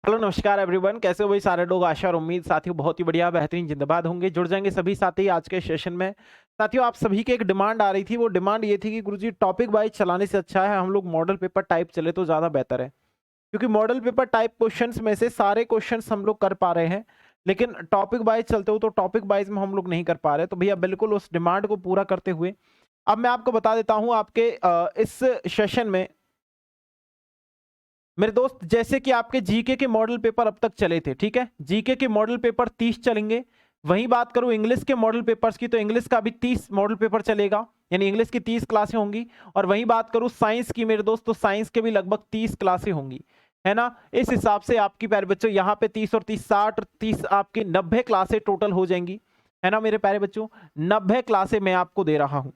Hello नमस्कार everyone, कैसे हो भाई सारे लोग। आशा और उम्मीद साथियों बहुत ही बढ़िया बेहतरीन जिंदाबाद होंगे। जुड़ जाएंगे सभी साथी आज के सेशन में। साथियों, आप सभी की एक डिमांड आ रही थी। वो डिमांड ये थी कि गुरुजी टॉपिक वाइज चलाने से अच्छा है हम लोग मॉडल पेपर टाइप चले तो ज़्यादा बेहतर है, क्योंकि मॉडल पेपर टाइप क्वेश्चंस में से सारे क्वेश्चंस हम लोग कर पा रहे हैं, लेकिन टॉपिक वाइज चलते हो तो टॉपिक वाइज में हम लोग नहीं कर पा रहे। तो भैया बिल्कुल उस डिमांड को पूरा करते हुए अब मैं आपको बता देता हूँ आपके इस सेशन में मेरे दोस्त, जैसे कि आपके जीके के मॉडल पेपर अब तक चले थे, ठीक है। जीके के मॉडल पेपर 30 चलेंगे। वहीं बात करूं इंग्लिश के मॉडल पेपर्स की, तो इंग्लिश का भी 30 मॉडल पेपर चलेगा, यानी इंग्लिश की 30 क्लासें होंगी। और वहीं बात करूं साइंस की मेरे दोस्त, तो साइंस के भी लगभग 30 क्लासें होंगी, है ना। इस हिसाब से आपकी प्यारे बच्चों यहाँ पे 30 और 30 60 30 आपकी 90 क्लासें टोटल हो जाएंगी, है ना मेरे प्यारे बच्चों। 90 क्लासें मैं आपको दे रहा हूं।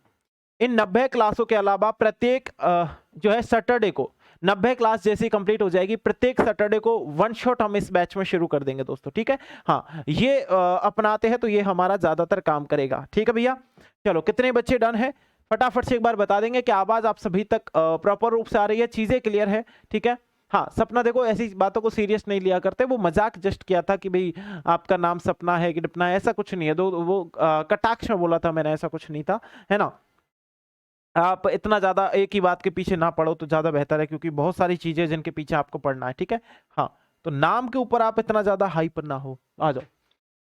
इन 90 क्लासों के अलावा प्रत्येक जो है सैटरडे को 90 क्लास जैसी कंप्लीट हो जाएगी। प्रत्येक सैटरडे को वन शॉट हम इस बैच में शुरू कर देंगे दोस्तों, ठीक है। हाँ, ये अपनाते हैं तो ये हमारा ज्यादातर काम करेगा, ठीक है भैया। चलो, कितने बच्चे डन है फटाफट से एक बार बता देंगे कि आवाज आप सभी तक प्रॉपर रूप से आ रही है, चीजें क्लियर है, ठीक है। हाँ सपना, देखो ऐसी बातों को सीरियस नहीं लिया करते, वो मजाक जस्ट किया था कि भाई आपका नाम सपना है कि डिपना है, ऐसा कुछ नहीं है। दो वो कटाक्ष में बोला था मैंने, ऐसा कुछ नहीं था, है ना। आप इतना ज्यादा एक ही बात के पीछे ना पड़ो तो ज्यादा बेहतर है, क्योंकि बहुत सारी चीजें जिनके पीछे आपको पढ़ना है, ठीक है। हाँ, तो नाम के ऊपर आप इतना ज्यादा हाइपर ना हो, आ जाओ।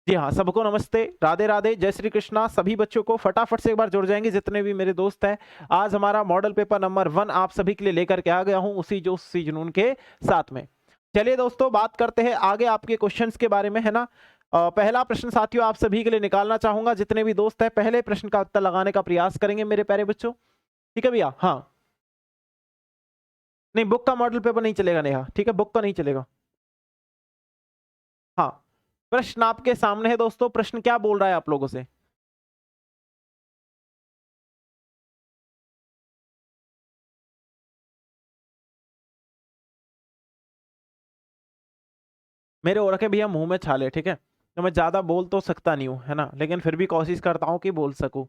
जी हाँ, सबको नमस्ते, राधे राधे, जय श्री कृष्णा। सभी बच्चों को फटाफट से एक बार जुड़ जाएंगे जितने भी मेरे दोस्त हैं। आज हमारा मॉडल पेपर नंबर 1 आप सभी के लिए लेकर के आ गया हूं, उसी जोश उसी जुनून के साथ में। चलिए दोस्तों, बात करते हैं आगे आपके क्वेश्चंस के बारे में, है ना। पहला प्रश्न साथियों आप सभी के लिए निकालना चाहूंगा। जितने भी दोस्त हैं पहले प्रश्न का उत्तर लगाने का प्रयास करेंगे मेरे प्यारे बच्चों, ठीक है भैया। हाँ, नहीं बुक का मॉडल पेपर नहीं चलेगा नेहा, ठीक है, बुक का नहीं चलेगा। हाँ, प्रश्न आपके सामने है दोस्तों। प्रश्न क्या बोल रहा है आप लोगों से? मेरे हो रखे भैया मुंह में छाले, ठीक है। तो मैं ज्यादा बोल तो सकता नहीं हूँ, है ना, लेकिन फिर भी कोशिश करता हूँ कि बोल सकूं,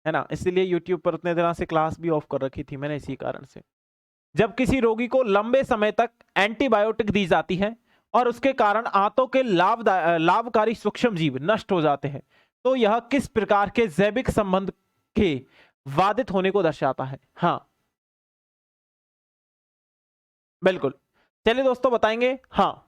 है ना। इसलिए यूट्यूब पर उतने दिनों से क्लास भी ऑफ कर रखी थी मैंने, इसी कारण से। जब किसी रोगी को लंबे समय तक एंटीबायोटिक दी जाती है और उसके कारण आंतों के लाभकारी सूक्ष्म जीव नष्ट हो जाते हैं, तो यह किस प्रकार के जैविक संबंध के बाधित होने को दर्शाता है? हाँ, बिल्कुल। चलिए दोस्तों बताएंगे। हाँ,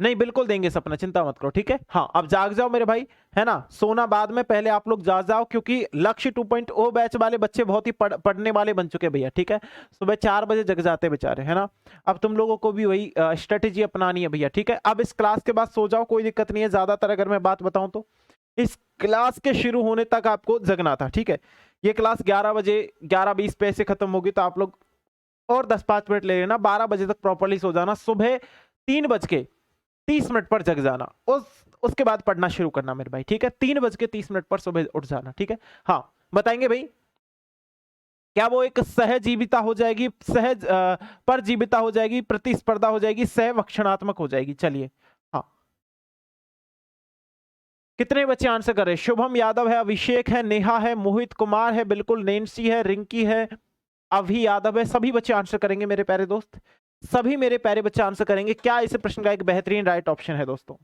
नहीं बिल्कुल देंगे सपना, चिंता मत करो, ठीक है। हाँ, अब जाग जाओ मेरे भाई, है ना। सोना बाद में, पहले आप लोग जाग जाओ, क्योंकि लक्ष्य 2.0 बैच वाले बच्चे बहुत ही पढ़ने वाले बन चुके भैया, ठीक है। सुबह 4 बजे जग जाते बेचारे, है ना। अब तुम लोगों को भी वही स्ट्रेटेजी अपनानी है भैया, ठीक है। अब इस क्लास के बाद सो जाओ, कोई दिक्कत नहीं है। ज्यादातर अगर मैं बात बताऊं तो इस क्लास के शुरू होने तक आपको जगना था, ठीक है। ये क्लास 11 बजे 11:20 पे से खत्म होगी, तो आप लोग और 10-5 मिनट ले लेना। 12 बजे तक प्रॉपरली सो जाना। सुबह 3:30 पर जग जाना। उसके बाद पढ़ना शुरू करना मेरे भाई, ठीक है। 3:30 पर सुबह उठ जाना, ठीक है। हाँ, बताएंगे भाई, क्या वो एक सहजीविता हो जाएगी, परजीविता हो जाएगी, प्रतिस्पर्धा हो जाएगी, सहभक्षणात्मक हो जाएगी? चलिए, हाँ, कितने बच्चे आंसर कर रहे हैं? शुभम यादव है, अभिषेक है, नेहा है, मोहित कुमार है, बिल्कुल, नैन्सी है, रिंकी है, अभी यादव है। सभी बच्चे आंसर करेंगे मेरे प्यारे दोस्त, सभी मेरे प्यारे बच्चे आंसर करेंगे। क्या इस प्रश्न का एक बेहतरीन राइट ऑप्शन है दोस्तों?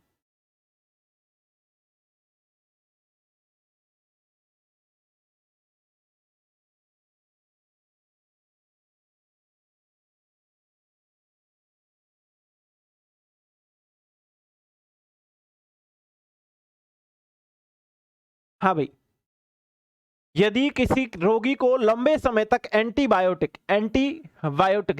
हाँ भाई, यदि किसी रोगी को लंबे समय तक एंटीबायोटिक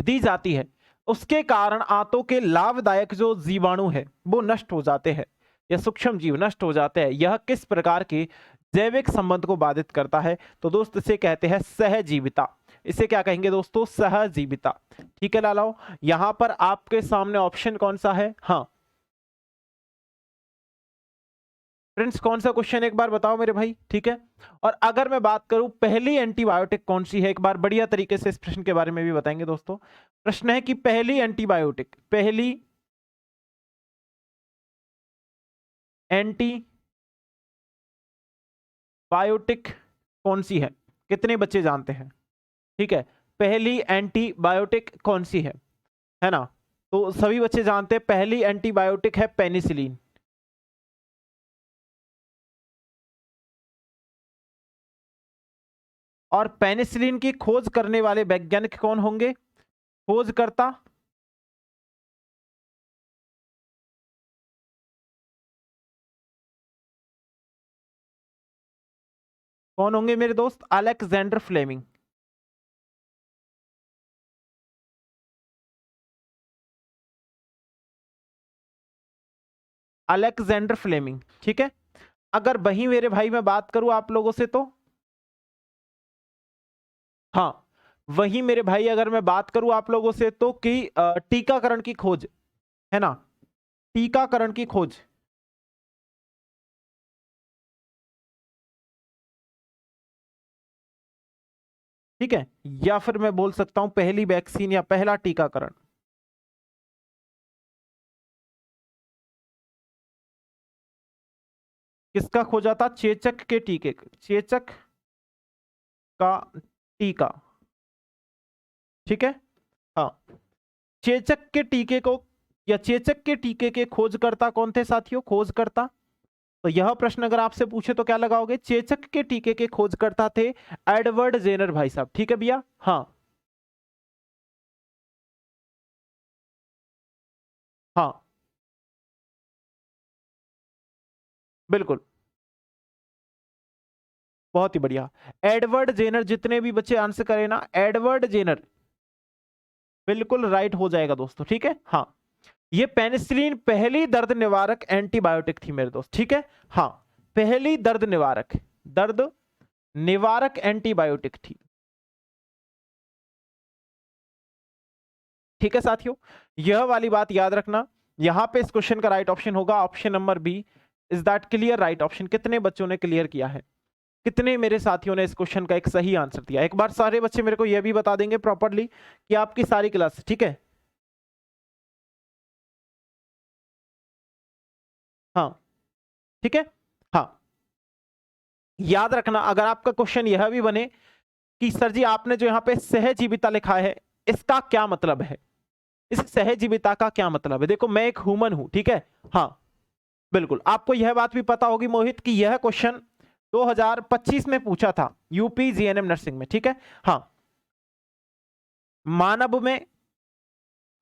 दी जाती है, उसके कारण आंतों के लाभदायक जो जीवाणु है वो नष्ट हो जाते हैं, या सूक्ष्म जीव नष्ट हो जाते हैं, यह किस प्रकार के जैविक संबंध को बाधित करता है? तो दोस्त इसे कहते हैं सहजीविता। इसे क्या कहेंगे दोस्तों? सहजीविता, ठीक है लालाओ। यहां पर आपके सामने ऑप्शन कौन सा है? हाँ फ्रेंड्स, कौन सा क्वेश्चन एक बार बताओ मेरे भाई, ठीक है। और अगर मैं बात करूं पहली एंटीबायोटिक कौन सी है, एक बार बढ़िया तरीके से इस प्रश्न के बारे में भी बताएंगे दोस्तों। प्रश्न है कि पहली एंटीबायोटिक, पहली एंटीबायोटिक कौन सी है? कितने बच्चे जानते हैं? ठीक है, पहली एंटीबायोटिक कौन सी है ना? तो सभी बच्चे जानते हैं पहली एंटीबायोटिक है पेनिसिलिन। और पेनिसिलिन की खोज करने वाले वैज्ञानिक कौन होंगे? खोजकर्ता कौन होंगे मेरे दोस्त? Alexander Fleming. अलेक्जेंडर फ्लेमिंग, ठीक है। अगर वही मेरे भाई मैं बात करूं आप लोगों से तो हाँ, वही मेरे भाई अगर मैं बात करूं आप लोगों से तो कि टीकाकरण की खोज, है ना, टीकाकरण की खोज, ठीक है, या फिर मैं बोल सकता हूं पहली वैक्सीन या पहला टीकाकरण। किसका खोजा था? चेचक के टीके, चेचक का टीका, ठीक है। हाँ, चेचक के टीके को या चेचक के टीके के खोजकर्ता कौन थे साथियों? खोजकर्ता, तो यह प्रश्न अगर आपसे पूछे तो क्या लगाओगे? चेचक के टीके के खोजकर्ता थे एडवर्ड जेनर भाई साहब, ठीक है भैया। हाँ हाँ बिल्कुल, बहुत ही बढ़िया। एडवर्ड जेनर, जितने भी बच्चे आंसर करें ना, एडवर्ड जेनर बिल्कुल राइट हो जाएगा दोस्तों, ठीक है। हाँ, ये पेनिसिलिन पहली दर्द निवारक एंटीबायोटिक थी मेरे दोस्त, ठीक है। हाँ, पहली दर्द निवारक, दर्द निवारक एंटीबायोटिक थी, ठीक है साथियों। यह वाली बात याद रखना। यहां पे इस क्वेश्चन का राइट ऑप्शन होगा option number B. Is that clear? Right option. कितने बच्चों ने क्लियर किया है? कितने मेरे साथियों ने इस क्वेश्चन का एक सही आंसर दिया? एक बार सारे बच्चे मेरे को यह भी बता देंगे प्रॉपरली कि आपकी सारी क्लास, ठीक है। हाँ, ठीक है। हाँ, याद रखना अगर आपका क्वेश्चन यह भी बने कि सर जी आपने जो यहां पे सहजीविता लिखा है इसका क्या मतलब है, इस सहजीविता का क्या मतलब है? देखो मैं एक ह्यूमन हूं, ठीक है। हाँ बिल्कुल, आपको यह बात भी पता होगी मोहित कि यह क्वेश्चन 2025 में पूछा था यूपी जीएनएम नर्सिंग में, ठीक है। हाँ, मानव में,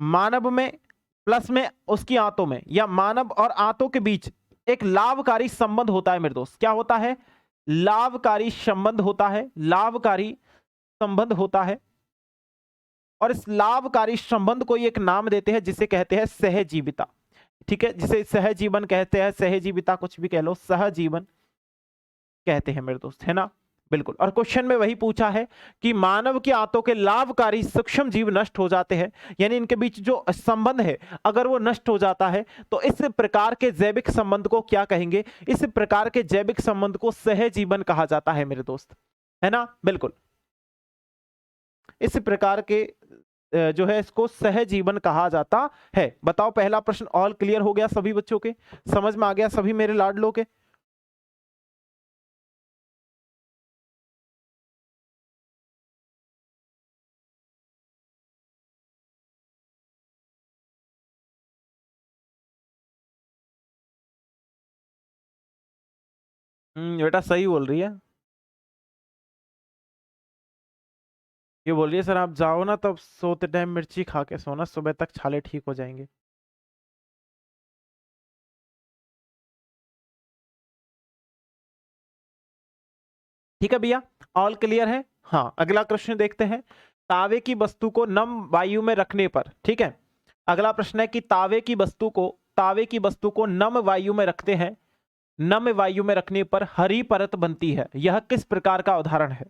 मानव में प्लस में उसकी आंतों में, या मानव और आंतों के बीच एक लाभकारी संबंध होता है मेरे दोस्त। क्या होता है? लाभकारी संबंध होता है, लाभकारी संबंध होता है। और इस लाभकारी संबंध को एक नाम देते हैं जिसे कहते हैं सहजीविता, ठीक है, जिसे सहजीवन कहते हैं, सहजीविता कुछ भी कह लो, सहजीवन कहते हैं मेरे दोस्त, है ना। बिल्कुल, और क्वेश्चन में वही पूछा है कि मानव की आंतों के लाभकारी सूक्ष्म जीव नष्ट हो जाते हैं, यानी इनके बीच जो संबंध है अगर वो नष्ट हो जाता है तो इस प्रकार के जैविक संबंध को क्या कहेंगे? इस प्रकार के जैविक संबंध को सहजीवन कहा जाता है मेरे दोस्त, है ना। बिल्कुल, इस प्रकार के जो है इसको सहजीवन कहा जाता है। बताओ, पहला प्रश्न ऑल क्लियर हो गया सभी बच्चों के? समझ में आ गया सभी मेरे लाडलों के? बेटा सही बोल रही है। ये बोल रही है सर आप जाओ ना तब सोते टाइम मिर्ची खा के सोना, सुबह तक छाले ठीक हो जाएंगे। ठीक है भैया, ऑल क्लियर है। हाँ, अगला प्रश्न देखते हैं। तावे की वस्तु को नम वायु में रखने पर, ठीक है, अगला प्रश्न है कि तावे की वस्तु को, तावे की वस्तु को नम वायु में रखते हैं, नम वायु में रखने पर हरी परत बनती है। यह किस प्रकार का उदाहरण है?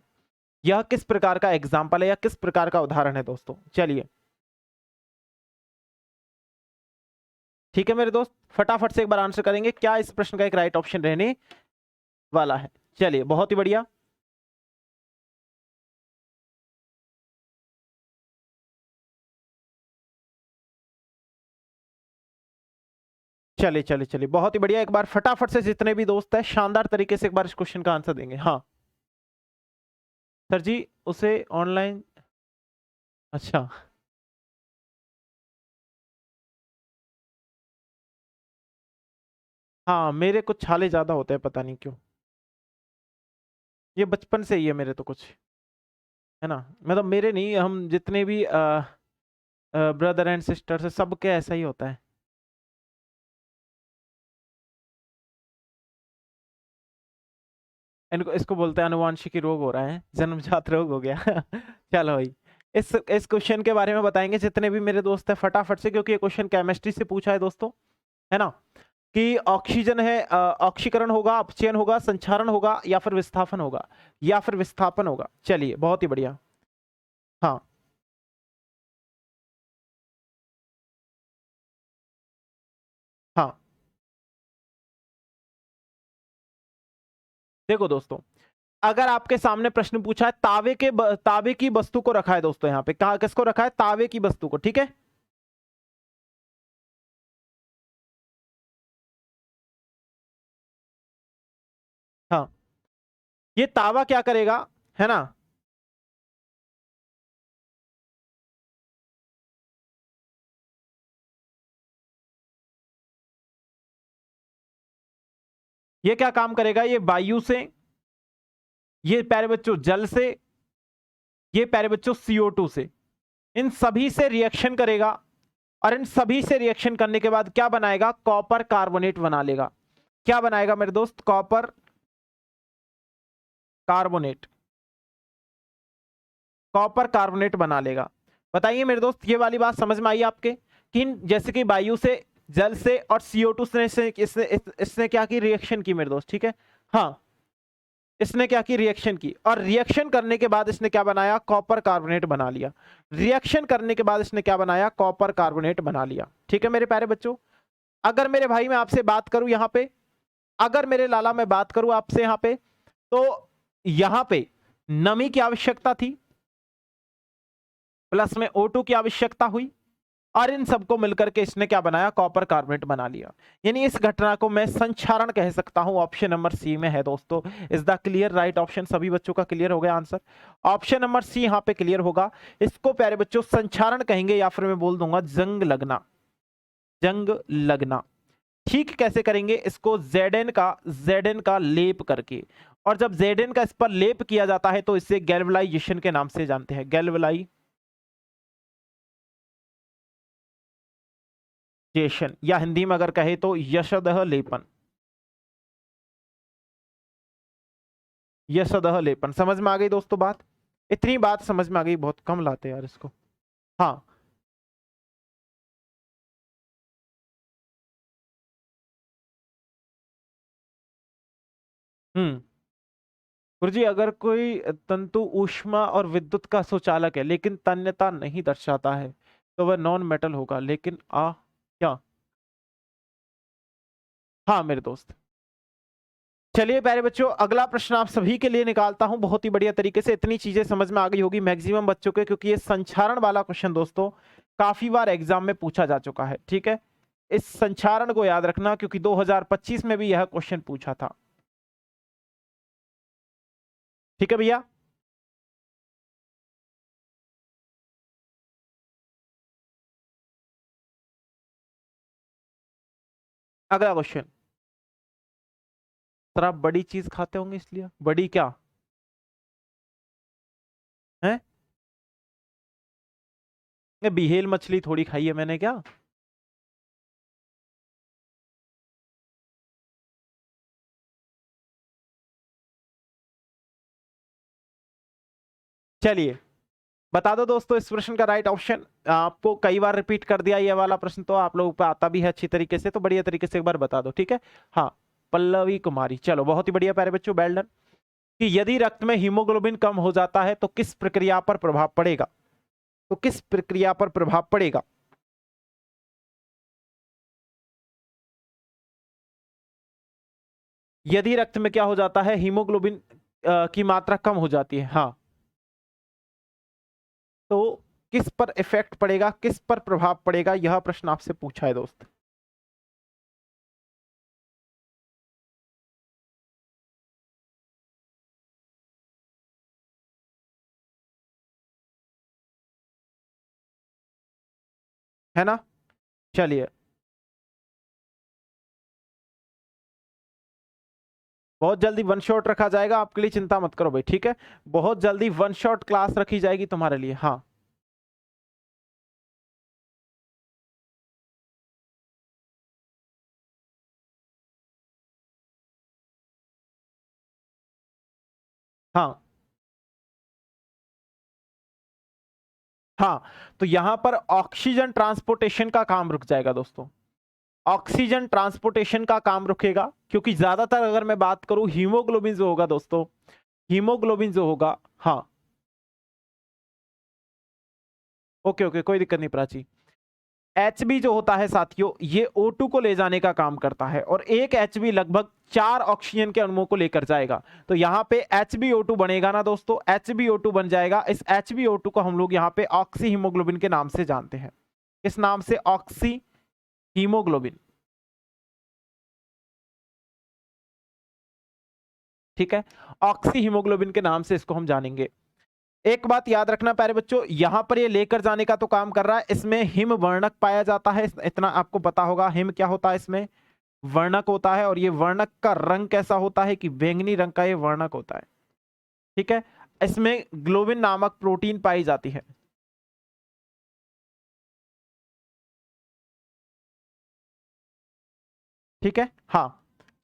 यह किस प्रकार का एग्जाम्पल है या किस प्रकार का उदाहरण है दोस्तों? चलिए, ठीक है मेरे दोस्त, फटाफट से एक बार आंसर करेंगे क्या इस प्रश्न का एक राइट ऑप्शन रहने वाला है। चलिए, बहुत ही बढ़िया। चलिए चलिए चलिए, बहुत ही बढ़िया। एक बार फटाफट से जितने भी दोस्त हैं शानदार तरीके से एक बार इस क्वेश्चन का आंसर देंगे। हाँ सर जी, उसे ऑनलाइन अच्छा। हाँ, मेरे कुछ छाले ज्यादा होते हैं, पता नहीं क्यों। ये बचपन से ही है मेरे तो कुछ, है ना। मतलब मेरे नहीं, हम जितने भी ब्रदर एंड सिस्टर्स है, सबके ऐसा ही होता है। इनको इसको बोलते हैं अनुवांशिकी रोग हो रहा है, जन्मजात रोग हो गया। चलो भाई, इस क्वेश्चन के बारे में बताएंगे जितने भी मेरे दोस्त हैं फटाफट से, क्योंकि ये क्वेश्चन केमिस्ट्री से पूछा है दोस्तों, है ना। कि ऑक्सीजन है, ऑक्सीकरण होगा, अपचयन होगा, संचारण होगा, या फिर विस्थापन होगा, या फिर विस्थापन होगा। चलिए, बहुत ही बढ़िया। हाँ हाँ, देखो दोस्तों, अगर आपके सामने प्रश्न पूछा है तावे की वस्तु को रखा है दोस्तों, यहाँ पे कहा किसको रखा है, तावे की वस्तु को, ठीक है। हाँ, ये तावा क्या करेगा, है ना। ये क्या काम करेगा, ये वायु से, ये प्यारे बच्चों जल से, ये प्यारे बच्चों CO2 से, इन सभी से रिएक्शन करेगा। और इन सभी से रिएक्शन करने के बाद क्या बनाएगा, कॉपर कार्बोनेट बना लेगा। क्या बनाएगा मेरे दोस्त, कॉपर कार्बोनेट, कॉपर कार्बोनेट बना लेगा। बताइए मेरे दोस्त, ये वाली बात समझ में आई आपके, कि जैसे कि वायु से, जल से और CO2 से इसने क्या की, रिएक्शन की मेरे दोस्त, ठीक है। हाँ, इसने क्या की, रिएक्शन की, और रिएक्शन करने के बाद इसने क्या बनाया, कॉपर कार्बोनेट बना लिया। रिएक्शन करने के बाद इसने क्या बनाया, कॉपर कार्बोनेट बना लिया, ठीक है मेरे प्यारे बच्चों। अगर मेरे भाई मैं आपसे बात करूं यहां पे, अगर मेरे लाला मैं बात करूं आपसे यहां पे, तो यहां पे नमी की आवश्यकता थी, प्लस में O2 की आवश्यकता हुई, और इन सबको मिलकर के इसने क्या बनाया, कॉपर कार्बोनेट बना लिया। यानी इस घटना को मैं संक्षारण कह सकता हूं। ऑप्शन नंबर सी में है दोस्तों, is the clear right option. सभी बच्चों का क्लियर हो गया आंसर, ऑप्शन नंबर सी यहां पे क्लियर होगा। इसको प्यारे बच्चों संक्षारण कहेंगे, या फिर मैं बोल दूंगा जंग लगना, जंग लगना। ठीक कैसे करेंगे इसको, जेड एन का लेप करके। और जब जेड का इस पर लेप किया जाता है तो इसे गैल्वलाइजेशन के नाम से जानते हैं, गैल्वलाइजेशन, या हिंदी में अगर कहे तो यशदह लेपन, यशदह लेपन। समझ में आ गई दोस्तों बात, इतनी बात समझ में आ गई, बहुत कम लाते हैं यार इसको। हाँ। हम्म। गुरुजी, अगर कोई तंतु ऊष्मा और विद्युत का सुचालक है लेकिन तन्यता नहीं दर्शाता है, तो वह नॉन मेटल होगा, लेकिन आ क्या। हाँ मेरे दोस्त। चलिए प्यारे बच्चों, अगला प्रश्न आप सभी के लिए निकालता हूं बहुत ही बढ़िया तरीके से। इतनी चीजें समझ में आ गई होगी मैक्सिमम बच्चों के, क्योंकि ये संचारण वाला क्वेश्चन दोस्तों काफी बार एग्जाम में पूछा जा चुका है, ठीक है। इस संचारण को याद रखना, क्योंकि 2025 में भी यह क्वेश्चन पूछा था, ठीक है भैया। अगला क्वेश्चन, सर आप बड़ी चीज खाते होंगे इसलिए, बड़ी क्या है, ये बिहेल मछली थोड़ी खाई है मैंने क्या। चलिए, बता दो दोस्तों इस प्रश्न का राइट ऑप्शन। आपको कई बार रिपीट कर दिया ये वाला प्रश्न, तो आप लोगों को आता भी है अच्छी तरीके से, तो बढ़िया तरीके से एक बार बता दो, ठीक है। हाँ, पल्लवी कुमारी, चलो बहुत ही बढ़िया प्यारे बच्चों, वेल डन। कि यदि रक्त में हीमोग्लोबिन कम हो जाता है तो किस प्रक्रिया पर प्रभाव पड़ेगा, तो किस प्रक्रिया पर प्रभाव पड़ेगा। यदि रक्त में क्या हो जाता है, हीमोग्लोबिन की मात्रा कम हो जाती है, हाँ, तो किस पर इफेक्ट पड़ेगा, किस पर प्रभाव पड़ेगा, यह प्रश्न आपसे पूछा है दोस्त। है ना। चलिए, बहुत जल्दी वन शॉट रखा जाएगा आपके लिए, चिंता मत करो भाई, ठीक है। बहुत जल्दी वन शॉट क्लास रखी जाएगी तुम्हारे लिए। हाँ हाँ हाँ। तो यहां पर ऑक्सीजन ट्रांसपोर्टेशन का काम रुक जाएगा दोस्तों, ऑक्सीजन ट्रांसपोर्टेशन का काम रुकेगा, क्योंकि ज्यादातर अगर मैं बात करूं हीमोग्लोबिन जो होगा दोस्तों, हीमोग्लोबिन जो होगा। हाँ ओके ओके, कोई दिक्कत नहीं प्राची। एचबी जो होता है साथियों, ये O2 को ले जाने का काम करता है, और एक एचबी लगभग 4 ऑक्सीजन के अणुओं को लेकर जाएगा। तो यहाँ पे HbO2 बनेगा ना दोस्तों, HbO2 बन जाएगा। इस HbO2 को हम लोग यहाँ पे ऑक्सी हीमोग्लोबिन के नाम से जानते हैं। इस नाम से ऑक्सी हीमोग्लोबिन, ठीक है, ऑक्सी हीमोग्लोबिन के नाम से इसको हम जानेंगे। एक बात याद रखना प्यारे बच्चों, यहां पर ये लेकर जाने का तो काम कर रहा है, इसमें हिम वर्णक पाया जाता है, इतना आपको पता होगा। हिम क्या होता है, इसमें वर्णक होता है, और ये वर्णक का रंग कैसा होता है कि बैंगनी रंग का ये वर्णक होता है, ठीक है। इसमें ग्लोबिन नामक प्रोटीन पाई जाती है। ठीक है हाँ।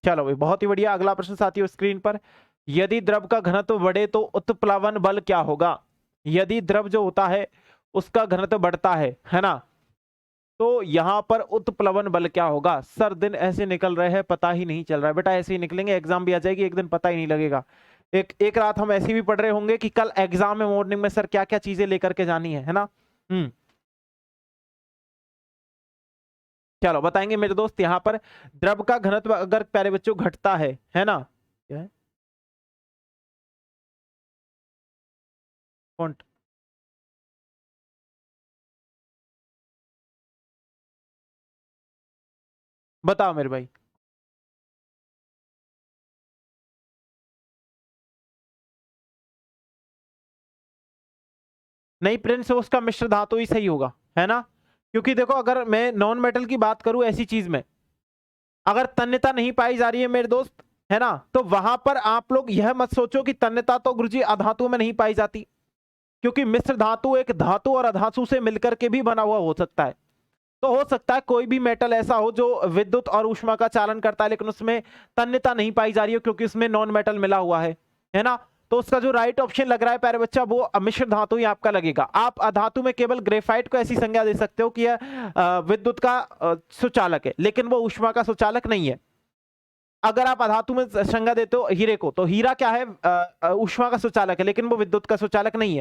चलो भाई, बहुत ही बढ़िया। अगला प्रश्न साथियों स्क्रीन पर, यदि द्रव का घनत्व बढ़े तो उत्प्लवन बल क्या होगा। यदि द्रव जो होता है उसका घनत्व बढ़ता है ना, तो यहां पर उत्प्लवन बल क्या होगा। सर दिन ऐसे निकल रहे हैं, पता ही नहीं चल रहा है बेटा, ऐसे ही निकलेंगे, एग्जाम भी आ जाएगी एक दिन, पता ही नहीं लगेगा। एक एक रात हम ऐसे भी पढ़ रहे होंगे कि कल एग्जाम में मॉर्निंग में सर क्या क्या चीजें लेकर के जानी है ना। चलो बताएंगे मेरे दोस्त। यहां पर द्रव का घनत्व अगर प्यारे बच्चों घटता है ना, क्या है फॉन्ट, बताओ मेरे भाई। नहीं प्रिंस, उसका मिश्र धातु ही सही होगा, है ना। क्योंकि देखो, अगर मैं नॉन मेटल की बात करूं ऐसी चीज में, अगर तन्यता नहीं पाई जा रही है मेरे दोस्त, है ना, तो वहां पर आप लोग यह मत सोचो कि तन्यता तो गुरुजी अधातु में नहीं पाई जाती, क्योंकि मिश्र धातु एक धातु और अधातु से मिलकर के भी बना हुआ हो सकता है। तो हो सकता है कोई भी मेटल ऐसा हो जो विद्युत और ऊष्मा का चालन करता है, लेकिन उसमें तन्यता नहीं पाई जा रही है, क्योंकि उसमें नॉन मेटल मिला हुआ है ना। तो उसका जो राइट ऑप्शन लग रहा है प्यारे बच्चा, वो मिश्र धातु ही आपका लगेगा। आप अधातु में केवल ग्रेफाइट को ऐसी संज्ञा दे सकते हो कि यह विद्युत का सुचालक है, लेकिन वो ऊष्मा का सुचालक नहीं है। अगर आप अधातु में संज्ञा देते हो हीरे को, तो हीरा क्या है, ऊष्मा का सुचालक है, लेकिन वो विद्युत का सुचालक नहीं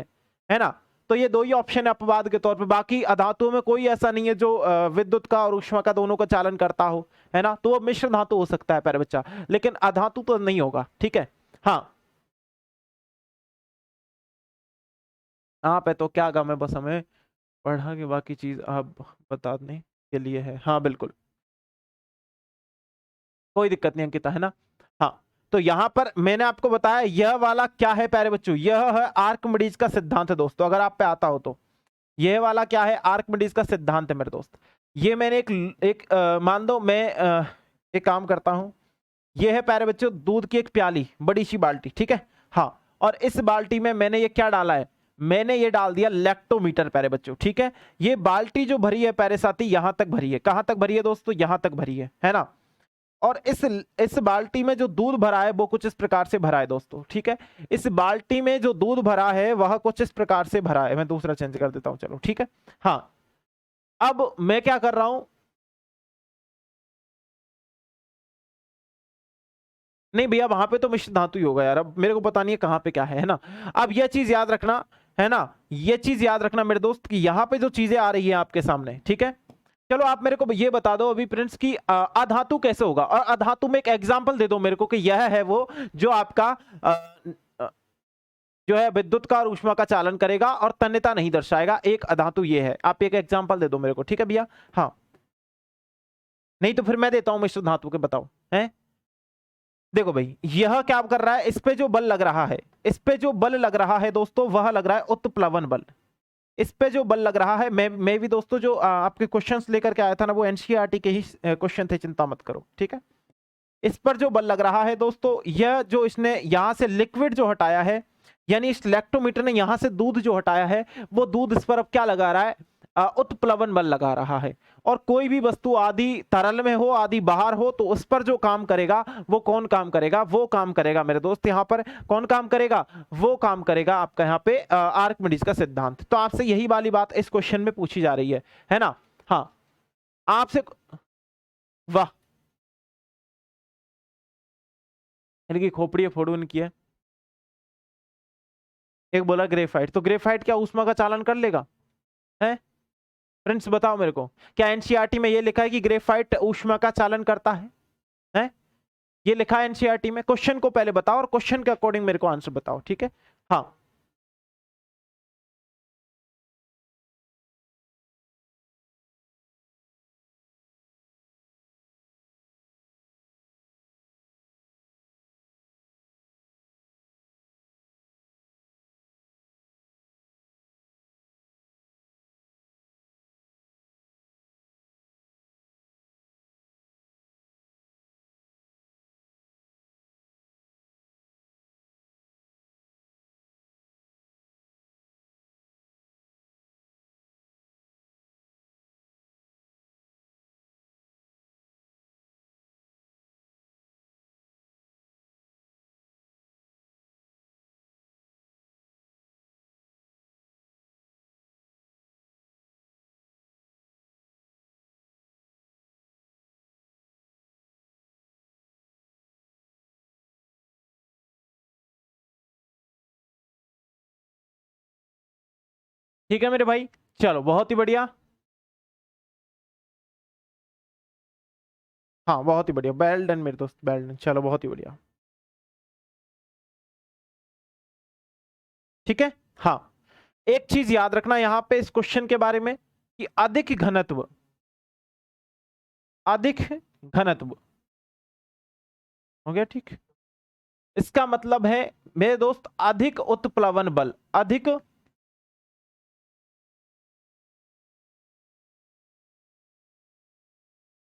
है ना। तो ये दो ही ऑप्शन है अपवाद के तौर पे, बाकी अधातुओं में कोई ऐसा नहीं है जो विद्युत का और ऊष्मा का दोनों का चालन करता हो, है ना। तो वो मिश्र धातु हो सकता है प्यारे बच्चा, लेकिन अधातु तो नहीं होगा, ठीक है हाँ। आप है तो क्या गम है, बस हमें पढ़ा के बाकी चीज आप बताने के लिए है। हाँ बिल्कुल, कोई दिक्कत नहीं अंकिता, है ना। हाँ, तो यहां पर मैंने आपको बताया यह वाला क्या है प्यारे बच्चों, यह है आर्किमिडीज का सिद्धांत है दोस्तों। अगर आप पे आता हो तो यह वाला क्या है, आर्किमिडीज का सिद्धांत है मेरे दोस्त। ये मैंने मान दो मैं एक काम करता हूं, ये है प्यारे बच्चों दूध की एक प्याली, बड़ी सी बाल्टी, ठीक है हाँ। और इस बाल्टी में मैंने ये क्या डाला है, मैंने ये डाल दिया लैक्टोमीटर प्यारे बच्चों, ठीक है। ये बाल्टी जो भरी है प्यारे साथी, यहां तक भरी है, कहां तक भरी है दोस्तों, यहां तक भरी है ना। और इस बाल्टी में जो दूध भरा है वो कुछ इस प्रकार से भरा है दोस्तों, ठीक है। इस बाल्टी में जो दूध भरा है वह कुछ इस प्रकार से भरा है। मैं दूसरा चेंज कर देता हूं, चलो ठीक है हाँ। अब मैं क्या कर रहा हूं, नहीं भैया वहां पे तो मिश्र धातु ही होगा यार, अब मेरे को पता नहीं है कहां पे क्या है ना। अब यह चीज याद रखना, है ना, ये चीज याद रखना मेरे दोस्त कि यहां पे जो चीजें आ रही है आपके सामने, ठीक है। चलो आप मेरे को ये बता दो अभी प्रिंस की अधातु कैसे होगा, और अधातु में एक एग्जांपल दे दो मेरे को कि यह है वो जो आपका अ, अ, जो है विद्युत का और ऊष्मा का चालन करेगा और तन्यता नहीं दर्शाएगा, एक अधातु ये है। आप एक एग्जांपल दे दो मेरे को, ठीक है भैया हाँ। नहीं तो फिर मैं देता हूं मिश्र धातु के, बताओ है। देखो भाई, यह क्या कर रहा है, इस पे जो बल लग रहा है, इस पे जो बल लग रहा है दोस्तों, वह लग रहा है उत्प्लवन बल। इस पे जो बल लग रहा है, मैं भी दोस्तों जो आपके क्वेश्चंस लेकर के आया था ना, वो एनसीईआरटी के ही क्वेश्चन थे, चिंता मत करो, ठीक है। इस पर जो बल लग रहा है दोस्तों, यह जो इसने यहां से लिक्विड जो हटाया है, यानी इस इलेक्ट्रोमीटर ने यहां से दूध जो हटाया है, वो दूध इस पर अब क्या लगा रहा है, उत्प्लवन बल लगा रहा है। और कोई भी वस्तु आदि तरल में हो आदि बाहर हो, तो उस पर जो काम करेगा वो कौन काम करेगा, वो काम करेगा मेरे दोस्त यहाँ पर कौन काम करेगा, वो काम करेगा आपका यहाँ पे आर्किमिडीज का सिद्धांत। तो आपसे यही वाली बात इस क्वेश्चन में पूछी जा रही है ना। हाँ, आपसे, वाह, इनकी खोपड़ी फोड़ू इनकी है। एक बोला ग्रेफाइट, तो ग्रेफाइट क्या ऊष्मा का चालन कर लेगा, है फ्रेंड्स बताओ मेरे को, क्या एनसीईआरटी में ये लिखा है कि ग्रेफाइट ऊष्मा का चालन करता है? ये लिखा है एनसीईआरटी में? क्वेश्चन को पहले बताओ और क्वेश्चन के अकॉर्डिंग मेरे को आंसर बताओ, ठीक है। हाँ, ठीक है मेरे भाई, चलो बहुत ही बढ़िया। हाँ बहुत ही बढ़िया, वेल डन मेरे दोस्त, वेल डन, चलो बहुत ही बढ़िया, ठीक है। हाँ, एक चीज याद रखना यहां पे इस क्वेश्चन के बारे में, कि अधिक घनत्व, अधिक घनत्व, हो गया ठीक। इसका मतलब है मेरे दोस्त अधिक उत्प्लवन बल, अधिक,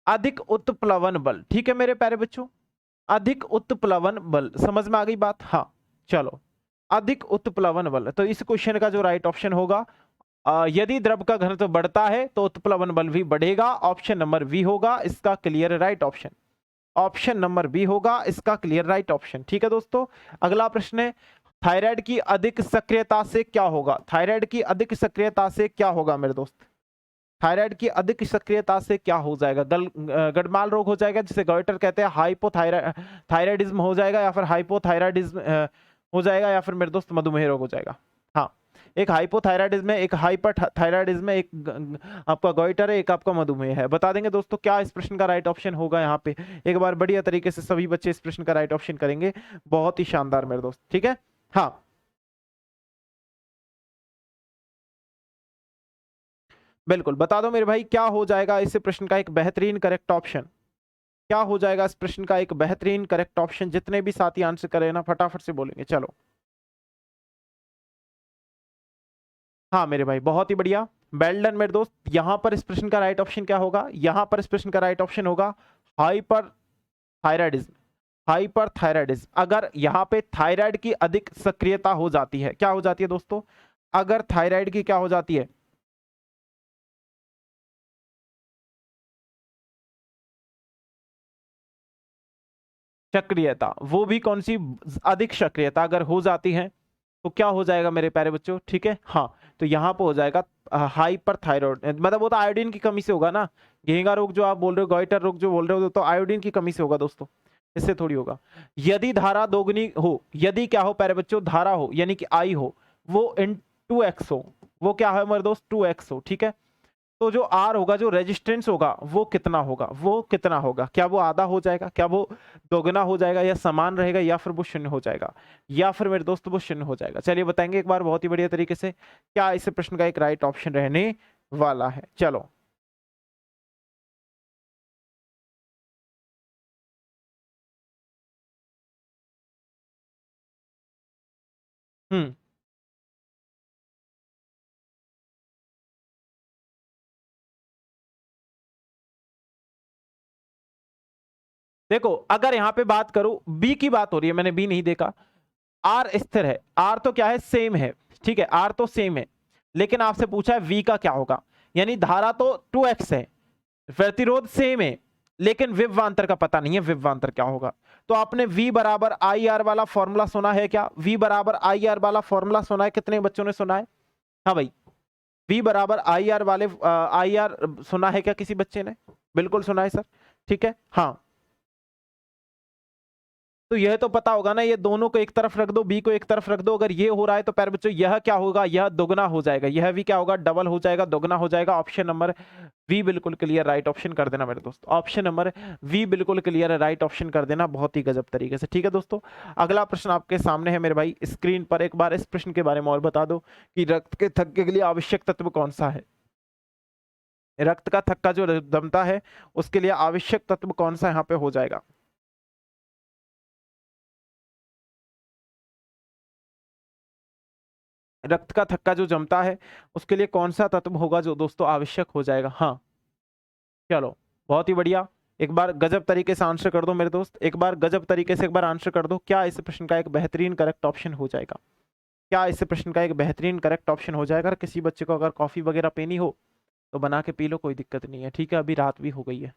अधिक उत्प्लवन बल, ठीक है मेरे प्यारे बच्चों, अधिक उत्प्लवन बल, समझ में आ गई बात। हाँ, चलो, अधिक उत्प्लवन बल, तो इस क्वेश्चन का जो राइट ऑप्शन होगा, यदि द्रव का घनत्व बढ़ता है तो उत्प्लवन बल भी बढ़ेगा, ऑप्शन नंबर बी होगा इसका clear right option, option number B होगा इसका क्लियर राइट ऑप्शन, ठीक है दोस्तों। अगला प्रश्न है, थायराइड की अधिक सक्रियता से क्या होगा, थायराइड की अधिक सक्रियता से क्या होगा मेरे दोस्त, थायराइड की अधिक सक्रियता से क्या हो जाएगा, गड़माल रोग हो जाएगा जिसे गॉइटर कहते हैं, हाइपोथायराइडिज्म हो जाएगा, या फिर हाइपोथायराइडिज्म हो जाएगा, या फिर मेरे दोस्त मधुमेह रोग हो जाएगा। हाँ, एक हाइपोथायराइडिज्म है, एक हाइपर थायराइडिज्म है, एक आपका गॉइटर है, एक आपका मधुमेह है। बता देंगे दोस्तों क्या इस प्रश्न का राइट ऑप्शन होगा यहाँ पे, एक बार बढ़िया तरीके से सभी बच्चे इस प्रश्न का राइट ऑप्शन करेंगे, बहुत ही शानदार मेरे दोस्त, ठीक है। हाँ, बिल्कुल बता दो मेरे भाई, क्या हो जाएगा इस प्रश्न का एक बेहतरीन करेक्ट ऑप्शन, क्या हो जाएगा इस प्रश्न का एक बेहतरीन करेक्ट ऑप्शन, जितने भी साथी आंसर करें ना फटाफट से बोलेंगे, चलो। हाँ मेरे भाई बहुत ही बढ़िया, वेल डन मेरे दोस्त। यहां पर इस प्रश्न का राइट ऑप्शन क्या होगा, यहां पर इस प्रश्न का राइट ऑप्शन होगा हाइपर थायराइडिज्म, हाइपर थायराइडिज्म। अगर यहां पे थायराइड की अधिक सक्रियता हो जाती है, क्या हो जाती है दोस्तों, अगर थायराइड की क्या हो जाती है, सक्रियता, वो भी कौन सी, अधिक सक्रियता अगर हो जाती है, तो क्या हो जाएगा मेरे प्यारे बच्चों, ठीक है। हाँ, तो यहाँ पे हो जाएगा हाइपर थायराइड, मतलब वो तो आयोडीन की कमी से होगा ना, घेंगा रोग जो आप बोल रहे हो, गॉइटर रोग जो बोल रहे हो, तो आयोडीन की कमी से होगा दोस्तों, इससे थोड़ी होगा। यदि धारा दोगुनी हो, यदि क्या हो प्यारे बच्चों, धारा हो यानी कि आई हो, वो इन 2x हो, वो क्या है मेरे दोस्त 2x हो, ठीक है। तो जो आर होगा, जो रेजिस्टेंस होगा, वो कितना होगा, वो कितना होगा, क्या वो आधा हो जाएगा, क्या वो दोगुना हो जाएगा, या समान रहेगा, या फिर वो शून्य हो जाएगा, या फिर मेरे दोस्त वो शून्य हो जाएगा, चलिए बताएंगे एक बार बहुत ही बढ़िया तरीके से, क्या इस प्रश्न का एक राइट ऑप्शन रहने वाला है, चलो। हम्म, देखो अगर यहां पे बात करूं, बी की बात हो रही है, मैंने बी नहीं देखा। आर स्थिर है, आर तो क्या है, सेम है, ठीक है, आर तो सेम है, लेकिन आपसे पूछा है वी का क्या होगा, यानी धारा तो 2x है, प्रतिरोध सेम है, लेकिन विभवांतर का पता नहीं है, विभवांतर क्या होगा। तो आपने V बराबर आई आर वाला फॉर्मूला सुना है क्या? V बराबर आई आर वाला फॉर्मूला सुना है? कितने बच्चों ने सुना है? हाँ भाई, V बराबर आई आर वाले आई आर सुना है क्या किसी बच्चे ने? बिल्कुल सुना है सर, ठीक है, हाँ। तो यह तो पता होगा ना, ये दोनों को एक तरफ रख दो, बी को एक तरफ रख दो, अगर ये हो रहा है तो प्यारे बच्चों यह क्या होगा, यह दोगुना हो जाएगा, यह भी क्या होगा, डबल हो जाएगा, दोगुना हो जाएगा। ऑप्शन नंबर वी बिल्कुल क्लियर, राइट ऑप्शन कर देना मेरे दोस्त, ऑप्शन नंबर वी बिल्कुल क्लियर है, राइट ऑप्शन कर देना, बहुत ही गजब तरीके से। ठीक है दोस्तों, अगला प्रश्न आपके सामने है मेरे भाई स्क्रीन पर। एक बार इस प्रश्न के बारे में और बता दो कि रक्त के थक्के के लिए आवश्यक तत्व कौन सा है? रक्त का थक्का जो जमता है उसके लिए आवश्यक तत्व कौन सा यहाँ पे हो जाएगा? रक्त का थक्का जो जमता है उसके लिए कौन सा तत्व होगा जो दोस्तों आवश्यक हो जाएगा? हाँ, चलो बहुत ही बढ़िया, एक बार गजब तरीके से आंसर कर दो मेरे दोस्त, एक बार गजब तरीके से एक बार आंसर कर दो। क्या इस प्रश्न का एक बेहतरीन करेक्ट ऑप्शन हो जाएगा? क्या इस प्रश्न का एक बेहतरीन करेक्ट ऑप्शन हो जाएगा? किसी बच्चे को अगर कॉफी वगैरह पीनी हो तो बना के पी लो, कोई दिक्कत नहीं है, ठीक है, अभी रात भी हो गई है।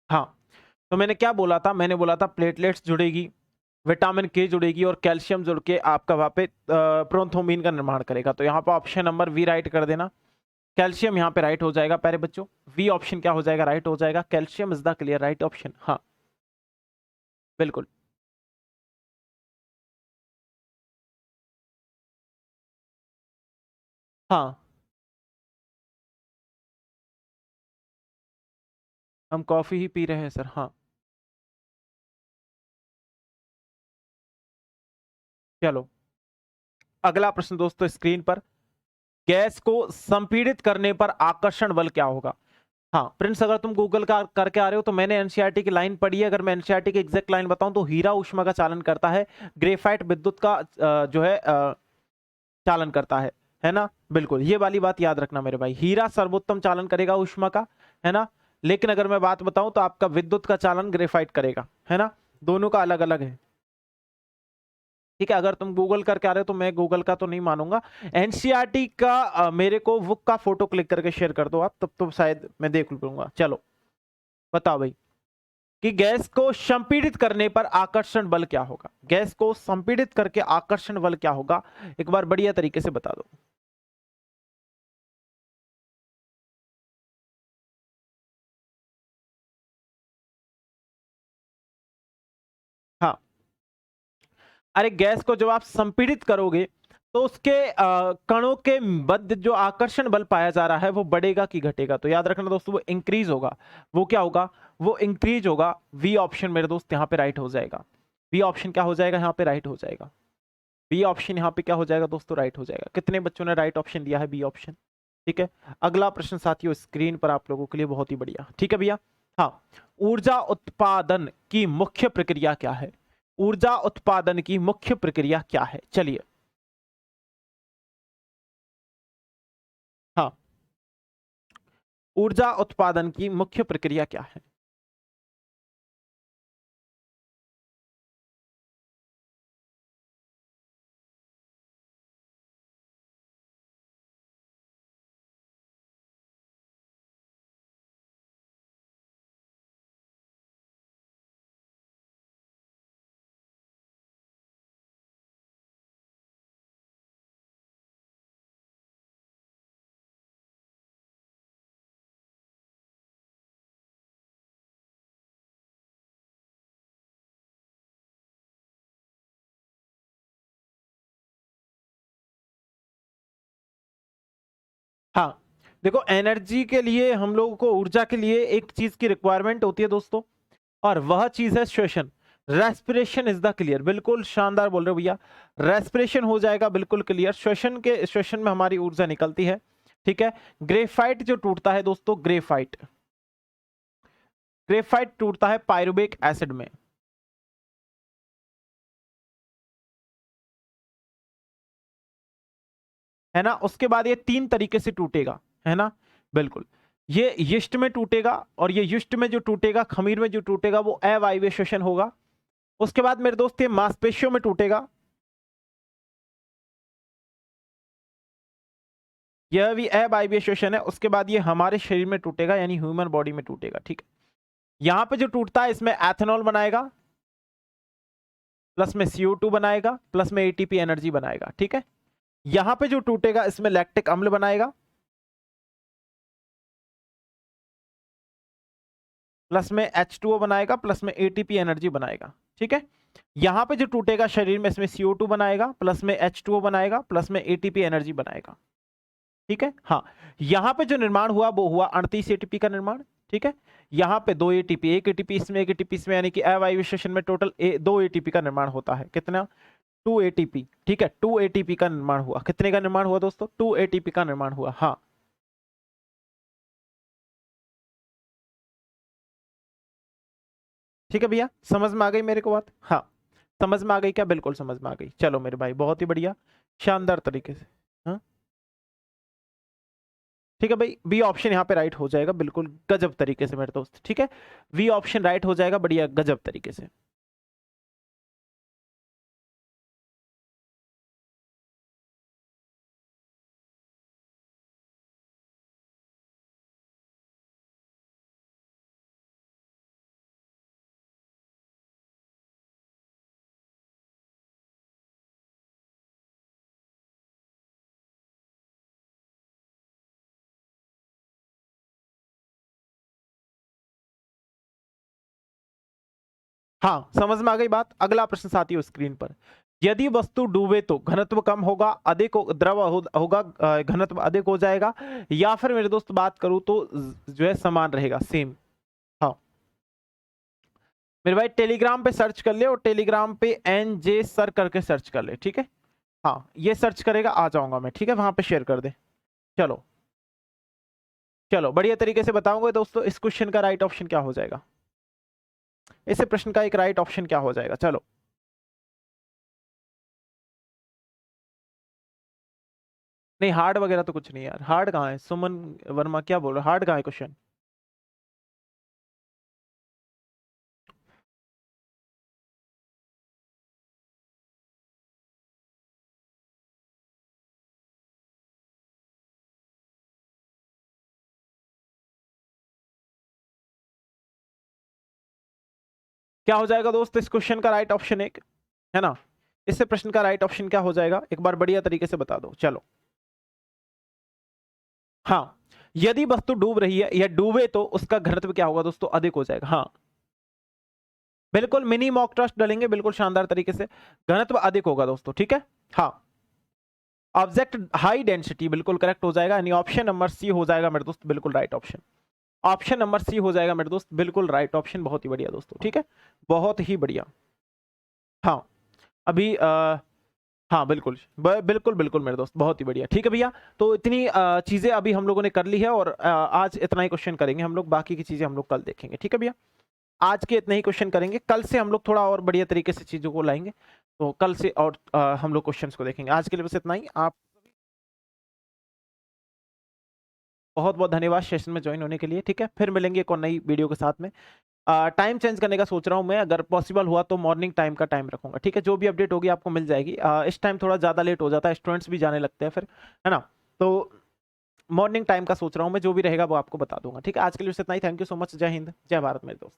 हाँ, तो मैंने क्या बोला था, मैंने बोला था प्लेटलेट्स जुड़ेगी, विटामिन के जुड़ेगी और कैल्शियम जुड़ के आपका वहां पे प्रोथ्रोम्बिन का निर्माण करेगा। तो यहाँ पे ऑप्शन नंबर वी राइट कर देना, कैल्शियम यहाँ पे राइट हो जाएगा प्यारे बच्चों, वी ऑप्शन क्या हो जाएगा, राइट हो जाएगा, calcium is the clear right option. हाँ बिल्कुल, हाँ हम कॉफी ही पी रहे हैं सर, हाँ। चलो अगला प्रश्न दोस्तों स्क्रीन पर, गैस को संपीड़ित करने पर आकर्षण बल क्या होगा? हाँ प्रिंस, अगर तुम गूगल का करके आ रहे हो तो मैंने एनसीईआरटी की लाइन पढ़ी है, अगर मैं एनसीईआरटी की एग्जैक्ट लाइन बताऊं तो हीरा ऊष्मा का चालन करता है, ग्रेफाइट विद्युत का जो है चालन करता है ना? बिल्कुल, ये वाली बात याद रखना मेरे भाई, हीरा सर्वोत्तम चालन करेगा ऊष्मा का, है ना? लेकिन अगर मैं बात बताऊं तो आपका विद्युत का चालन ग्रेफाइट करेगा, है ना? दोनों का अलग अलग है, ठीक है। अगर तुम गूगल करके आ रहे हो तो मैं गूगल का तो नहीं मानूंगा, एनसीईआरटी का मेरे को बुक का फोटो क्लिक करके शेयर कर दो आप, तब तो शायद मैं देख लूंगा। चलो बताओ भाई कि गैस को संपीड़ित करने पर आकर्षण बल क्या होगा? गैस को संपीड़ित करके आकर्षण बल क्या होगा, एक बार बढ़िया तरीके से बता दो। हाँ, अरे गैस को जब आप संपीड़ित करोगे तो उसके कणों के मध्य जो आकर्षण बल पाया जा रहा है वो बढ़ेगा कि घटेगा? तो याद रखना दोस्तों, वो इंक्रीज होगा। वो क्या होगा? वो इंक्रीज होगा। वी ऑप्शन मेरे दोस्त यहाँ पे राइट हो जाएगा, बी ऑप्शन क्या हो जाएगा, यहाँ पे राइट हो जाएगा, बी ऑप्शन यहाँ पे क्या हो जाएगा दोस्तों, राइट हो जाएगा। कितने बच्चों ने राइट ऑप्शन दिया है बी ऑप्शन? ठीक है, अगला प्रश्न साथियों स्क्रीन पर आप लोगों के लिए, बहुत ही बढ़िया, ठीक है भैया। हाँ, ऊर्जा उत्पादन की मुख्य प्रक्रिया क्या है? ऊर्जा उत्पादन की मुख्य प्रक्रिया क्या है? चलिए, हाँ, ऊर्जा उत्पादन की मुख्य प्रक्रिया क्या है? हाँ, देखो एनर्जी के लिए हम लोगों को, ऊर्जा के लिए एक चीज की रिक्वायरमेंट होती है दोस्तों, और वह चीज है श्वसन। रेस्पिरेशन इज द क्लियर, बिल्कुल शानदार बोल रहे हो भैया, रेस्पिरेशन हो जाएगा बिल्कुल क्लियर। श्वसन में हमारी ऊर्जा निकलती है, ठीक है। ग्रेफाइट जो टूटता है दोस्तों, ग्रेफाइट टूटता है पायरुवेट एसिड में, है ना। उसके बाद ये 3 तरीके से टूटेगा, है ना, बिल्कुल। ये यीस्ट में टूटेगा, और ये यीस्ट में जो टूटेगा, खमीर में जो टूटेगा, वो अवायवीय श्वसन होगा। उसके बाद मेरे दोस्त ये मांसपेशियों में टूटेगा, यह भी अवायवीय श्वसन है। उसके बाद ये हमारे शरीर में टूटेगा, यानी ह्यूमन बॉडी में टूटेगा, ठीक है। यहां पे जो टूटता है इसमें एथेनॉल बनाएगा, प्लस में CO2 बनाएगा, प्लस में ATP एनर्जी बनाएगा, ठीक है। यहां पे जो टूटेगा इसमें लैक्टिक अम्ल बनाएगा, प्लस में H2O बनाएगा, प्लस में ATP एनर्जी बनाएगा, ठीक है। यहां पे जो टूटेगा शरीर में, इसमें CO2 बनाएगा, प्लस में H2O बनाएगा, प्लस में ATP एनर्जी बनाएगा, ठीक है। हाँ, यहां पे जो निर्माण हुआ वो हुआ 38 ATP का निर्माण, ठीक है। यहां पे 2 ATP, 1 ATP इसमें, 1 ATP इसमें, यानी कि अवायवीय श्वसन में टोटल 2 ATP का निर्माण होता है। कितना? 2 ATP, ठीक है। 2 ATP का निर्माण हुआ। कितने का निर्माण हुआ दोस्तों? 2 ATP का निर्माण हुआ। हाँ, ठीक है भैया, समझ में आ गई मेरे को बात? हाँ, समझ में आ गई क्या? बिल्कुल समझ में आ गई। चलो मेरे भाई, बहुत ही बढ़िया, शानदार तरीके से। हाँ, ठीक है भाई, बी ऑप्शन यहाँ पे राइट हो जाएगा, बिल्कुल गजब तरीके से मेरे दोस्त, ठीक है। बी ऑप्शन राइट हो जाएगा, बढ़िया गजब तरीके से। हाँ, समझ में आ गई बात। अगला प्रश्न साथियों स्क्रीन पर, यदि वस्तु डूबे तो घनत्व कम होगा, अधिक द्रव होगा, घनत्व अधिक हो जाएगा, या फिर मेरे दोस्त बात करूं तो जो है समान रहेगा, सेम। हाँ मेरे भाई, टेलीग्राम पे सर्च कर ले, और टेलीग्राम पे NJ सर करके सर्च कर ले, ठीक है। हाँ, ये सर्च करेगा, आ जाऊंगा मैं, ठीक है, वहां पे शेयर कर दे। चलो चलो, बढ़िया तरीके से बताऊंगा दोस्तों, इस क्वेश्चन का राइट ऑप्शन क्या हो जाएगा, इस प्रश्न का एक राइट ऑप्शन क्या हो जाएगा। चलो, नहीं हार्ड वगैरह तो कुछ नहीं यार, हार्ड कहाँ है? सुमन वर्मा क्या बोल रहा है, हार्ड कहाँ है क्वेश्चन? क्या हो जाएगा दोस्त इस क्वेश्चन का राइट ऑप्शन? एक है ना, इस प्रश्न का राइट ऑप्शन क्या हो जाएगा, एक बार बढ़िया तरीके से बता दो। चलो, हाँ, यदि वस्तु डूब रही है या डूबे तो उसका घनत्व क्या होगा दोस्तों? अधिक हो जाएगा। हाँ, बिल्कुल मिनी मॉक टेस्ट डालेंगे, बिल्कुल शानदार तरीके से, घनत्व अधिक होगा दोस्तों, ठीक है। हाँ, ऑब्जेक्ट हाई डेंसिटी, बिल्कुल करेक्ट हो जाएगा, यानी ऑप्शन नंबर सी हो जाएगा मेरे दोस्त, बिल्कुल right option. Option number C हो जाएगा मेरे दोस्त, बिल्कुल राइट ऑप्शन। बहुत ही बढ़िया दोस्तों, ठीक है, बहुत ही बढ़िया। हाँ, अभी हाँ बिल्कुल, बिल्कुल बिल्कुल मेरे दोस्त, बहुत ही बढ़िया, ठीक है भैया। तो इतनी चीजें अभी हम लोगों ने कर ली है, और आज इतना ही क्वेश्चन करेंगे हम लोग, बाकी की चीजें हम लोग कल देखेंगे, ठीक है भैया। आज के इतने ही क्वेश्चन करेंगे, कल से हम लोग थोड़ा और बढ़िया तरीके से चीजों को लाएंगे, तो कल से और हम लोग क्वेश्चंस को देखेंगे। आज के लिए बस इतना ही। आप बहुत बहुत धन्यवाद सेशन में ज्वाइन होने के लिए, ठीक है। फिर मिलेंगे एक और नई वीडियो के साथ में। टाइम चेंज करने का सोच रहा हूँ मैं, अगर पॉसिबल हुआ तो मॉर्निंग टाइम का टाइम रखूंगा, ठीक है। जो भी अपडेट होगी आपको मिल जाएगी। इस टाइम थोड़ा ज़्यादा लेट हो जाता है, स्टूडेंट्स भी जाने लगते हैं फिर, है ना। तो मॉर्निंग टाइम का सोच रहा हूँ मैं, जो भी रहेगा वो आपको बता दूंगा, ठीक है। आज के लिए बस इतना ही। थैंक यू सो मच, जय हिंद, जय भारत मेरे दोस्त।